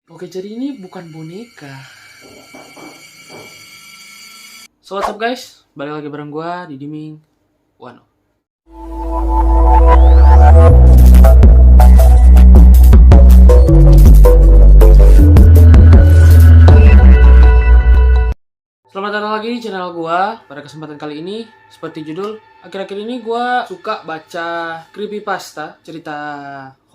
Oke, jadi ini bukan boneka. So, what's up guys? Balik lagi bareng gue di Diming Wano. Selamat datang lagi di channel gue. Pada kesempatan kali ini, seperti judul, akhir-akhir ini gue suka baca creepypasta, cerita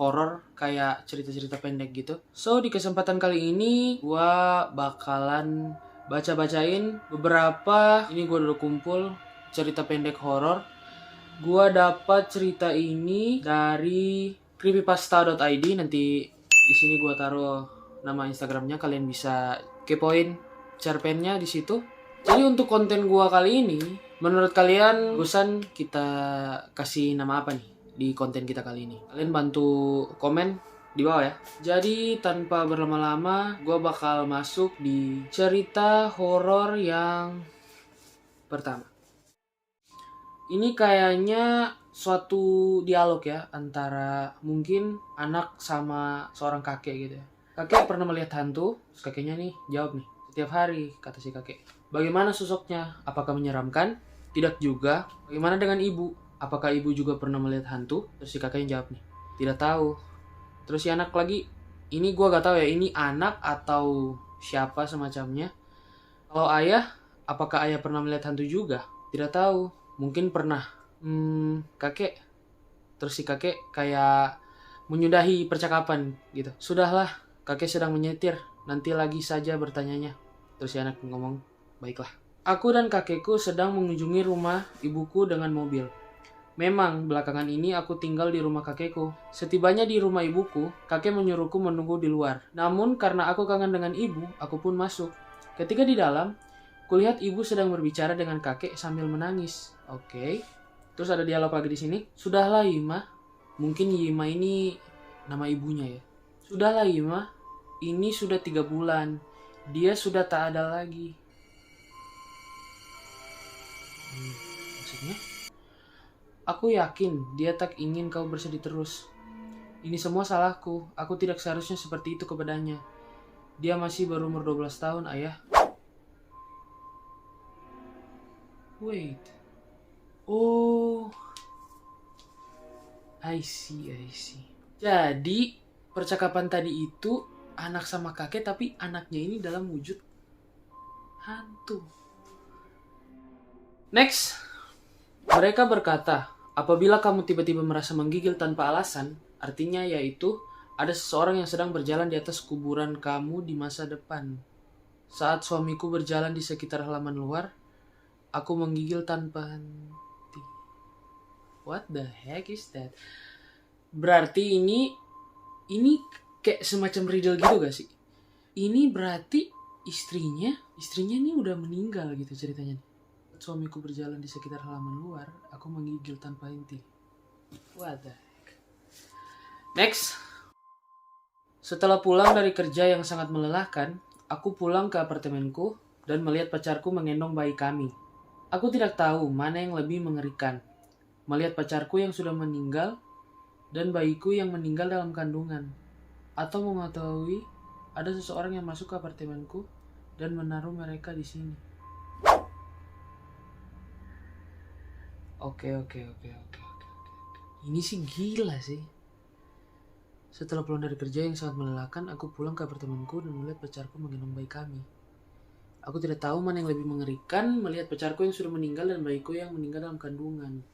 horor kayak cerita-cerita pendek gitu. So, di kesempatan kali ini gue bakalan baca-bacain beberapa, ini gue udah kumpul cerita pendek horor. Gue dapat cerita ini dari creepypasta.id. Nanti di sini gue taruh nama Instagramnya, kalian bisa kepoin cerpennya di situ. Jadi untuk konten gua kali ini, menurut kalian bagusan kita kasih nama apa nih di konten kita kali ini? Kalian bantu komen di bawah ya. Jadi tanpa berlama-lama, gua bakal masuk di cerita horor yang pertama. Ini kayaknya suatu dialog ya antara mungkin anak sama seorang kakek gitu ya. Kakek pernah melihat hantu, terus kakeknya nih jawab nih, setiap hari, kata si kakek. Bagaimana sosoknya? Apakah menyeramkan? Tidak juga. Bagaimana dengan ibu? Apakah ibu juga pernah melihat hantu? Terus si kakeknya jawab nih, tidak tahu. Terus si anak lagi, ini gua gak tahu ya, ini anak atau siapa semacamnya. Kalau ayah, apakah ayah pernah melihat hantu juga? Tidak tahu. Mungkin pernah. Kakek. Terus si kakek kayak menyudahi percakapan gitu. Sudahlah, kakek sedang menyetir. Nanti lagi saja bertanyanya. Terus si anak ngomong, baiklah. Aku dan kakekku sedang mengunjungi rumah ibuku dengan mobil. Memang belakangan ini aku tinggal di rumah kakekku. Setibanya di rumah ibuku, kakek menyuruhku menunggu di luar. Namun karena aku kangen dengan ibu, aku pun masuk. Ketika di dalam, kulihat ibu sedang berbicara dengan kakek sambil menangis. Oke. Terus ada dialog lagi di sini. Sudahlah Yima. Mungkin Yima ini nama ibunya ya. Sudahlah Yima. Ini sudah 3 bulan. Dia sudah tak ada lagi. Maksudnya? Aku yakin dia tak ingin kau bersedih terus. Ini semua salahku. Aku tidak seharusnya seperti itu kepadanya. Dia masih berumur 12 tahun, ayah. Wait. Oh. I see. Jadi, percakapan tadi itu anak sama kakek, tapi anaknya ini dalam wujud hantu. Next. Mereka berkata, apabila kamu tiba-tiba merasa menggigil tanpa alasan, artinya yaitu ada seseorang yang sedang berjalan di atas kuburan kamu di masa depan. Saat suamiku berjalan di sekitar halaman luar, aku menggigil tanpa henti. What the heck is that? Berarti ini kayak semacam riddle gitu gak sih? Ini berarti istrinya ini udah meninggal gitu ceritanya. Suamiku berjalan di sekitar halaman luar, aku menggigil tanpa henti. What the heck? Next. Setelah pulang dari kerja yang sangat melelahkan, aku pulang ke apartemenku dan melihat pacarku menggendong bayi kami. Aku tidak tahu mana yang lebih mengerikan. Melihat pacarku yang sudah meninggal dan bayiku yang meninggal dalam kandungan. Atau mengetahui ada seseorang yang masuk ke apartemenku dan menaruh mereka di sini. Oke. Ini sih gila sih. Setelah pulang dari kerja yang sangat melelahkan, aku pulang ke apartemenku dan melihat pacarku menggendong bayi kami. Aku tidak tahu mana yang lebih mengerikan, melihat pacarku yang sudah meninggal dan bayiku yang meninggal dalam kandungan.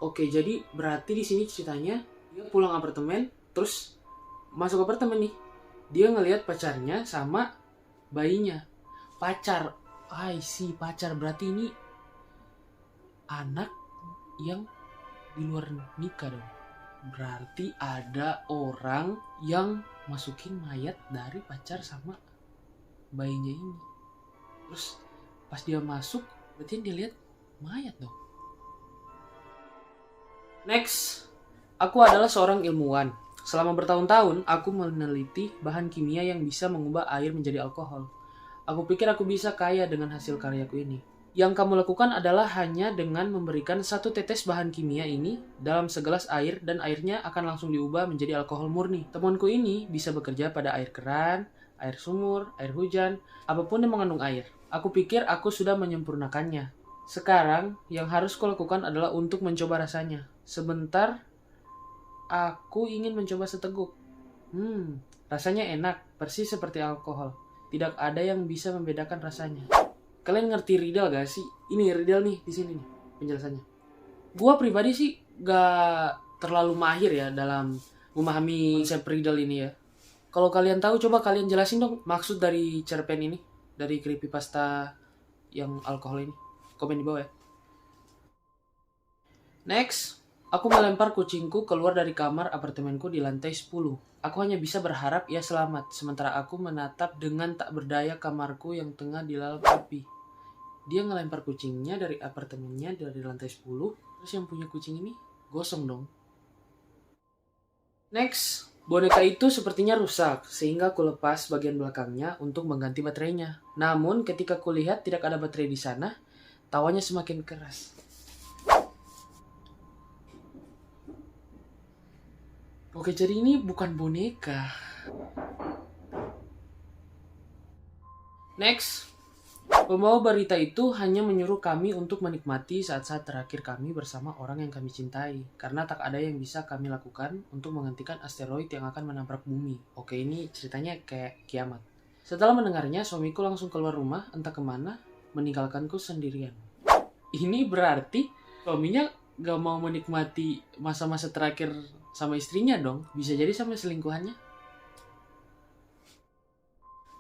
Oke, jadi berarti di sini ceritanya dia pulang apartemen, terus masuk apartemen nih. Dia ngelihat pacarnya sama bayinya. Pacar. Pacar. Berarti ini anak yang di luar nikah dong. Berarti ada orang yang masukin mayat dari pacar sama bayinya ini. Terus pas dia masuk, berarti dia lihat mayat dong. Next, aku adalah seorang ilmuwan. Selama bertahun-tahun, aku meneliti bahan kimia yang bisa mengubah air menjadi alkohol. Aku pikir aku bisa kaya dengan hasil karyaku ini. Yang kamu lakukan adalah hanya dengan memberikan 1 tetes bahan kimia ini dalam segelas air dan airnya akan langsung diubah menjadi alkohol murni. Temuanku ini bisa bekerja pada air keran, air sumur, air hujan, apapun yang mengandung air. Aku pikir aku sudah menyempurnakannya. Sekarang, yang harus kulakukan adalah untuk mencoba rasanya. Sebentar, aku ingin mencoba seteguk. Rasanya enak, persis seperti alkohol. Tidak ada yang bisa membedakan rasanya. Kalian ngerti riddle gak sih? Ini riddle nih, di sini nih penjelasannya. Gua pribadi sih gak terlalu mahir ya dalam memahami konsep riddle ini ya. Kalau kalian tahu, coba kalian jelasin dong maksud dari cerpen ini, dari creepypasta yang alkohol ini. Komen di bawah ya. Next, aku melempar kucingku keluar dari kamar apartemenku di lantai 10. Aku hanya bisa berharap ia selamat, sementara aku menatap dengan tak berdaya kamarku yang tengah dilalap api. Dia ngelempar kucingnya dari apartemennya dari lantai 10, terus yang punya kucing ini gosong dong. Next, boneka itu sepertinya rusak, sehingga aku lepas bagian belakangnya untuk mengganti baterainya. Namun, ketika kulihat tidak ada baterai di sana, tawanya semakin keras. Oke, jadi ini bukan boneka. Next, pembawa berita itu hanya menyuruh kami untuk menikmati saat-saat terakhir kami bersama orang yang kami cintai, karena tak ada yang bisa kami lakukan untuk menghentikan asteroid yang akan menabrak bumi. Oke, ini ceritanya kayak kiamat. Setelah mendengarnya, suamiku langsung keluar rumah, entah kemana, meninggalkanku sendirian. Ini berarti suaminya gak mau menikmati masa-masa terakhir sama istrinya dong. Bisa jadi sama selingkuhannya.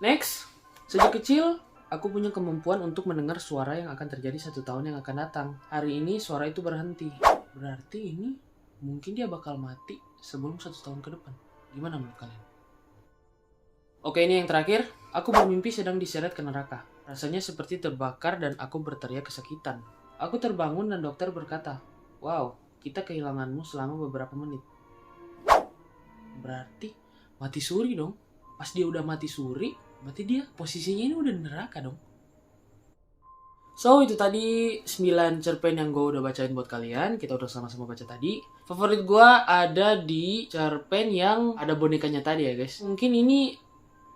Next, sejak kecil aku punya kemampuan untuk mendengar suara yang akan terjadi 1 tahun yang akan datang. Hari ini suara itu berhenti. Berarti ini mungkin dia bakal mati sebelum 1 tahun ke depan. Gimana menurut kalian? Oke, ini yang terakhir. Aku bermimpi sedang diseret ke neraka. Rasanya seperti terbakar dan aku berteriak kesakitan. Aku terbangun dan dokter berkata, "Wow, kita kehilanganmu selama beberapa menit." Berarti mati suri dong. Pas dia udah mati suri, berarti dia posisinya ini udah di neraka dong. So, itu tadi 9 cerpen yang gue udah bacain buat kalian. Kita udah sama-sama baca tadi. Favorit gue ada di cerpen yang ada bonekanya tadi ya guys. Mungkin ini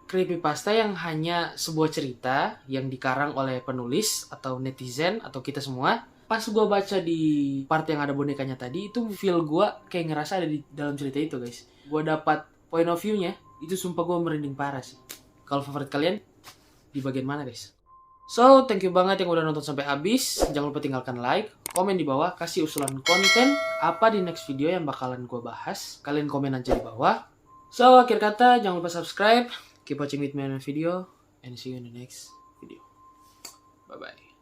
creepypasta yang hanya sebuah cerita yang dikarang oleh penulis atau netizen atau kita semua. Pas gue baca di part yang ada bonekanya tadi, itu feel gue kayak ngerasa ada di dalam cerita itu guys. Gue dapat point of view-nya, itu sumpah gue merinding parah sih. Kalau favorit kalian, di bagian mana guys? So, thank you banget yang udah nonton sampai habis. Jangan lupa tinggalkan like, komen di bawah, kasih usulan konten apa di next video yang bakalan gue bahas. Kalian komen aja di bawah. So, akhir kata, jangan lupa subscribe, keep watching with me on the video, and see you in the next video. Bye-bye.